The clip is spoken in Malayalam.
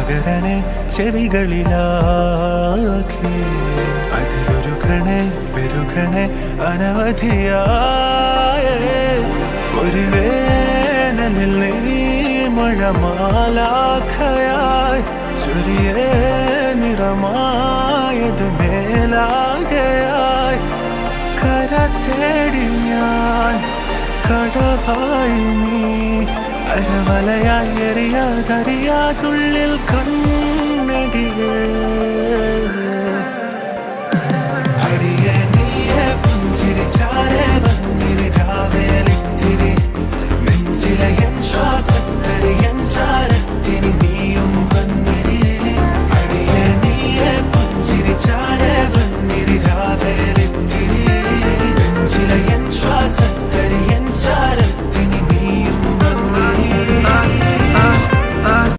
പകരണേ ചെവികളിലാകെ. അതിലൊരുകണേ പെരുകണേ അനവധിയായ ഒരു വേനലിൽ നീ മഴമാലാഖയായി ചൊരിയേ നിറമായത് മേലാകയായി. കര തേടി ഞാൻ കടവായി നീ അരവലയായി എറിയാതറിയാതുള്ളിൽ കണ്ണടിയേ. അടിയെ നീയെ പുഞ്ചിരിച്ചാലേ വന്നിരി രാവേലിത്തിരി നെഞ്ചിലെ എൻ ശ്വാസത്തരി എൻ ചാര